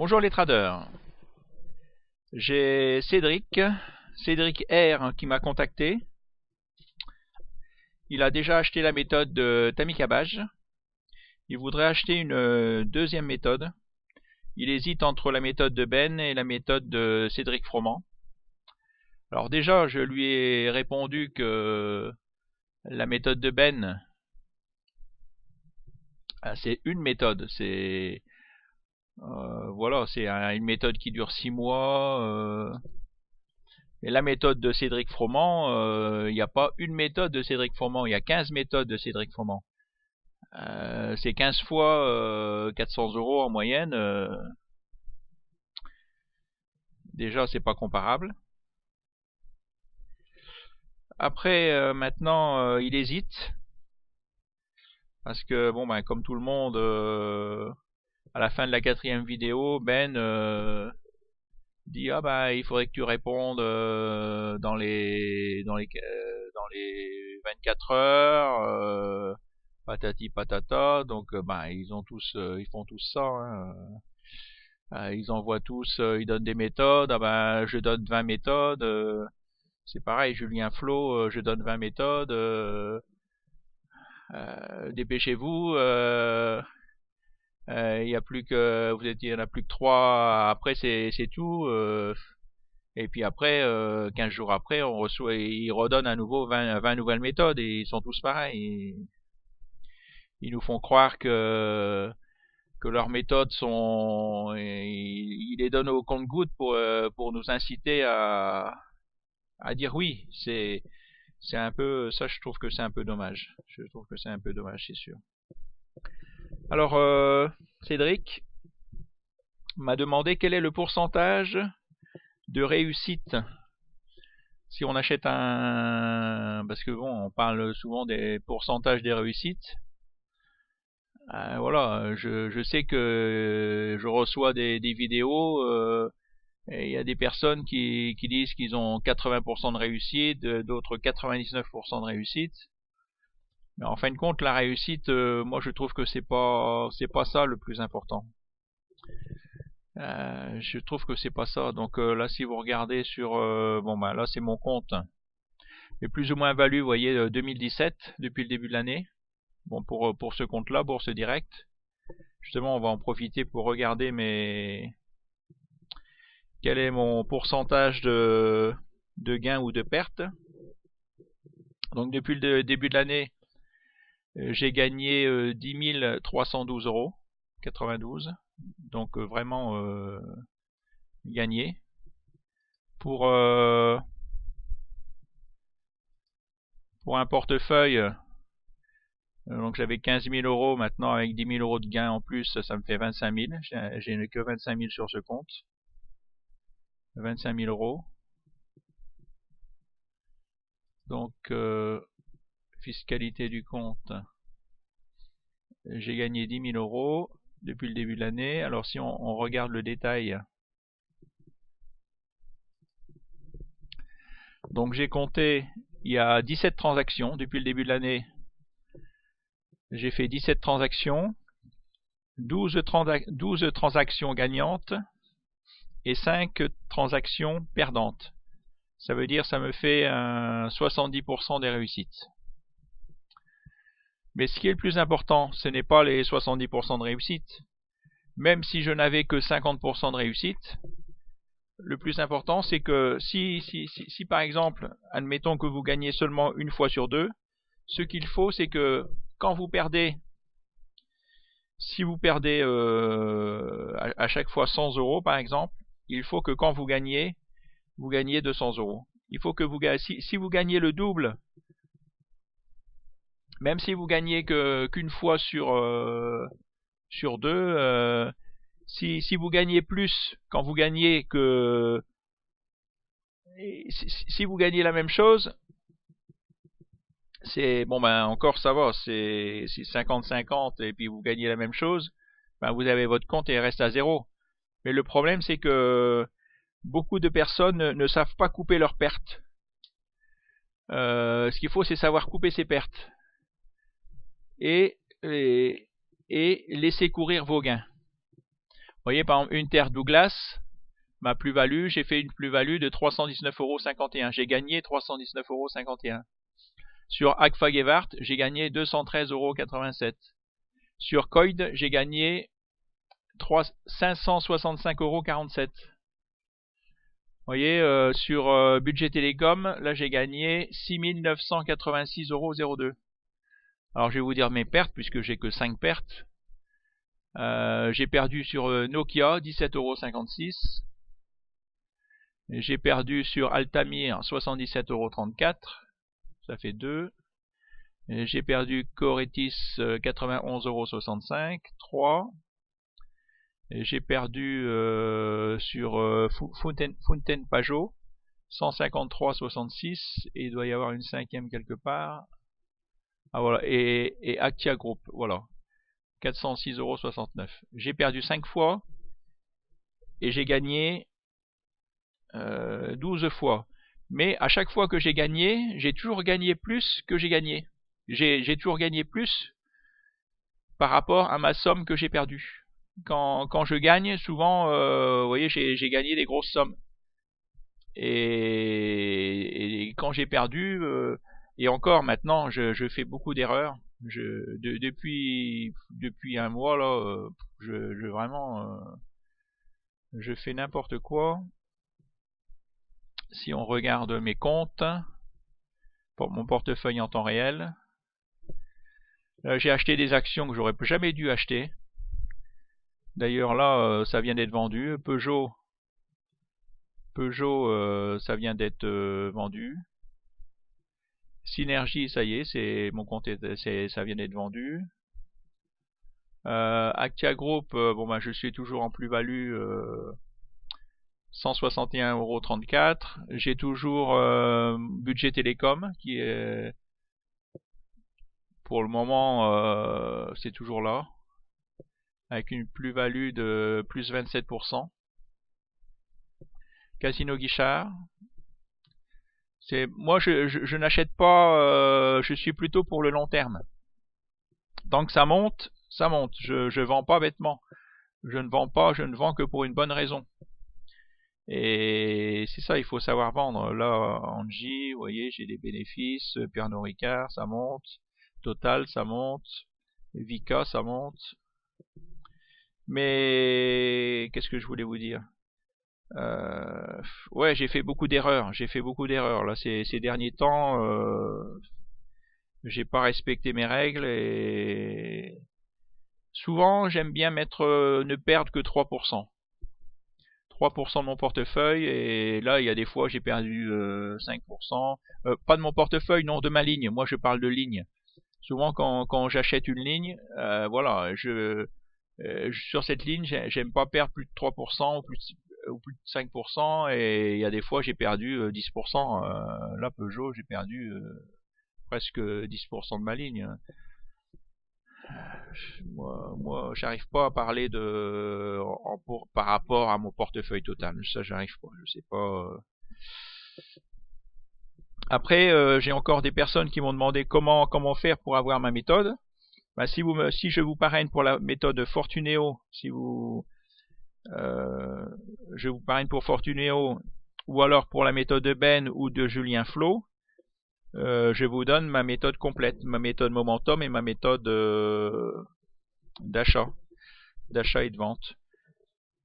Bonjour les traders, j'ai Cédric R qui m'a contacté. Il a déjà acheté la méthode de Tammy Cabbage. Il voudrait acheter une deuxième méthode. Il hésite entre la méthode de Ben et la méthode de Cédric Froment. Alors déjà, je lui ai répondu que la méthode de Ben, c'est une méthode, voilà, c'est une méthode qui dure 6 mois. Et la méthode de Cédric Froment, il n'y a pas une méthode de Cédric Froment, il y a 15 méthodes de Cédric Froment. C'est 15 fois 400 € en moyenne. Déjà, c'est pas comparable. Après, maintenant, il hésite. Parce que, bon, ben, comme tout le monde, à la fin de la 4e vidéo, Ben dit ah bah il faudrait que tu répondes dans les 24 heures, patati patata. Donc bah ils font tous ça, hein. Ils envoient tous, ils donnent des méthodes. Ah bah je donne 20 méthodes. C'est pareil, Julien Flo, je donne 20 méthodes. Dépêchez-vous. Il y a plus que il y en a plus que 3. Après c'est tout. Et puis après, 15 jours après, ils redonnent à nouveau 20 nouvelles méthodes et ils sont tous pareils. Ils nous font croire que leurs méthodes sont, ils les donnent au compte-gouttes pour nous inciter à dire oui. C'est un peu, ça je trouve que c'est un peu dommage. Je trouve que c'est un peu dommage, c'est sûr. Alors, Cédric m'a demandé quel est le pourcentage de réussite si on achète parce que bon, on parle souvent des pourcentages des réussites. Voilà, je sais que je reçois des vidéos et il y a des personnes qui disent qu'ils ont 80% de réussite, d'autres 99% de réussite. Mais en fin de compte, la réussite, moi je trouve que c'est pas ça le plus important. Je trouve que c'est pas ça. Donc là, si vous regardez sur, bon ben là c'est mon compte, mais plus ou moins value, vous voyez 2017 depuis le début de l'année. Bon pour ce compte-là, Bourse Direct. Justement, on va en profiter pour regarder quel est mon pourcentage de gain ou de perte. Donc depuis le début de l'année, j'ai gagné 10 312 €, 92. Donc vraiment gagné. Pour un portefeuille, donc j'avais 15 000 €, maintenant avec 10 000 € de gain en plus, ça me fait 25 000. J'ai que 25 000 sur ce compte. 25 000 €. Donc fiscalité du compte, j'ai gagné 10 000 € depuis le début de l'année. Alors si on regarde le détail, donc j'ai compté, il y a 17 transactions depuis le début de l'année. J'ai fait 17 transactions, 12 transactions gagnantes et 5 transactions perdantes. Ça veut dire ça me fait 70% des réussites. Mais ce qui est le plus important, ce n'est pas les 70% de réussite. Même si je n'avais que 50% de réussite, le plus important c'est que si par exemple, admettons que vous gagnez seulement une fois sur deux, ce qu'il faut c'est que quand vous perdez, si vous perdez à chaque fois 100 € par exemple, il faut que quand vous gagnez 200 €. Il faut que si vous gagnez le double, même si vous gagnez qu'une fois sur deux, si vous gagnez plus quand vous gagnez que si vous gagnez la même chose, c'est bon ben encore ça va, c'est 50-50 et puis vous gagnez la même chose, ben vous avez votre compte et il reste à zéro. Mais le problème c'est que beaucoup de personnes ne savent pas couper leurs pertes. Ce qu'il faut c'est savoir couper ses pertes et laisser courir vos gains. voyez, par exemple, une terre Douglas, ma plus-value, j'ai fait une plus-value de 319,51 €. J'ai gagné 319,51 €. Sur Agfa-Gewart, j'ai gagné 213,87 €. Sur Coid, j'ai gagné 565,47 €. Vous voyez, sur Budget Télécom, là j'ai gagné 6986,02 €. Alors je vais vous dire mes pertes, puisque j'ai que 5 pertes. J'ai perdu sur Nokia 17,56 €. J'ai perdu sur Altamir 77,34 €. Ça fait 2. J'ai perdu Coretis 91,65 €. 3. J'ai perdu sur Fountain Pajot 153,66 et il doit y avoir une 5e quelque part. Ah voilà, et Actia Group, voilà, 406,69 €. J'ai perdu 5 fois et j'ai gagné 12 fois. Mais à chaque fois que j'ai gagné, j'ai toujours gagné plus que j'ai gagné. J'ai toujours gagné plus par rapport à ma somme que j'ai perdue. Quand je gagne, souvent, vous voyez, j'ai gagné des grosses sommes. Et quand j'ai perdu, et encore maintenant, je fais beaucoup d'erreurs. Depuis un mois là, vraiment, je fais n'importe quoi. Si on regarde mes comptes, pour mon portefeuille en temps réel, j'ai acheté des actions que j'aurais jamais dû acheter. D'ailleurs là, ça vient d'être vendu. Peugeot, ça vient d'être vendu. Synergie, ça y est, mon compte, ça vient d'être vendu. Actia Group, bon ben je suis toujours en plus-value, 161,34 €. J'ai toujours Budget Télécom qui est, pour le moment, c'est toujours là, avec une plus-value de plus 27%. Casino Guichard. Moi je n'achète pas, je suis plutôt pour le long terme. Tant que ça monte, ça monte. Je vends pas bêtement. Je ne vends que pour une bonne raison. Et c'est ça, il faut savoir vendre. Là, Angie, vous voyez, j'ai des bénéfices. Pernod Ricard, ça monte. Total, ça monte. Vika, ça monte. Mais qu'est-ce que je voulais vous dire? Ouais, j'ai fait beaucoup d'erreurs. Là, ces derniers temps, j'ai pas respecté mes règles et souvent j'aime bien ne perdre que 3%. 3% de mon portefeuille, et là il y a des fois j'ai perdu 5%. Pas de mon portefeuille, non, de ma ligne. Moi je parle de ligne. Souvent quand j'achète une ligne, voilà, sur cette ligne, j'aime pas perdre plus de 3% ou plus de 5%, et il y a des fois j'ai perdu 10%. Là Peugeot, j'ai perdu presque 10% de ma ligne. Moi j'arrive pas à parler par rapport à mon portefeuille total. Ça, j'arrive pas. Je sais pas. Après, j'ai encore des personnes qui m'ont demandé comment faire pour avoir ma méthode. Bah, si je vous parraine pour la méthode Fortuneo, je vous parraine pour Fortuneo, ou alors pour la méthode de Ben ou de Julien Flo, je vous donne ma méthode complète, ma méthode Momentum et ma méthode d'achat et de vente.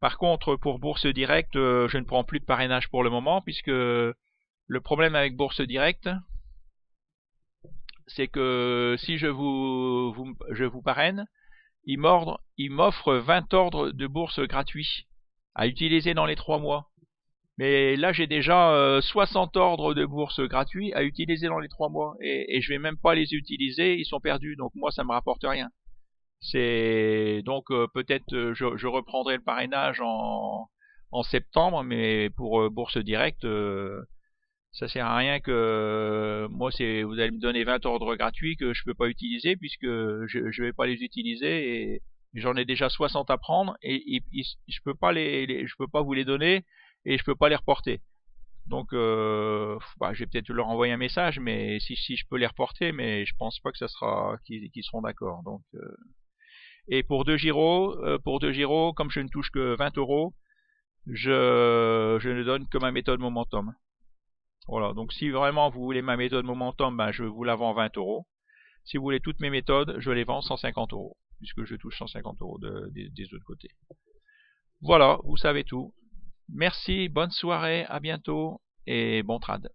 Par contre, pour Bourse Directe, je ne prends plus de parrainage pour le moment, puisque le problème avec Bourse Directe, c'est que si je vous parraine, il m'offre 20 ordres de bourse gratuits à utiliser dans les 3 mois. Mais là, j'ai déjà 60 ordres de bourse gratuits à utiliser dans les 3 mois. Et je vais même pas les utiliser, ils sont perdus. Donc moi, ça me rapporte rien. Donc peut-être je reprendrai le parrainage en septembre, mais pour Bourse Directe, ça sert à rien que moi vous allez me donner 20 ordres gratuits que je peux pas utiliser, puisque je vais pas les utiliser, et j'en ai déjà 60 à prendre, et je peux pas je peux pas vous les donner, et je peux pas les reporter. Donc je vais peut-être leur envoyer un message, mais si je peux les reporter, mais je pense pas que ça sera qu'ils seront d'accord. Donc Et pour 2 gyros, comme je ne touche que 20 euros, je ne donne que ma méthode Momentum. Voilà, donc si vraiment vous voulez ma méthode Momentum, ben je vous la vends 20 euros. Si vous voulez toutes mes méthodes, je les vends 150 euros, puisque je touche 150 euros des autres côtés. Voilà, vous savez tout. Merci, bonne soirée, à bientôt et bon trad.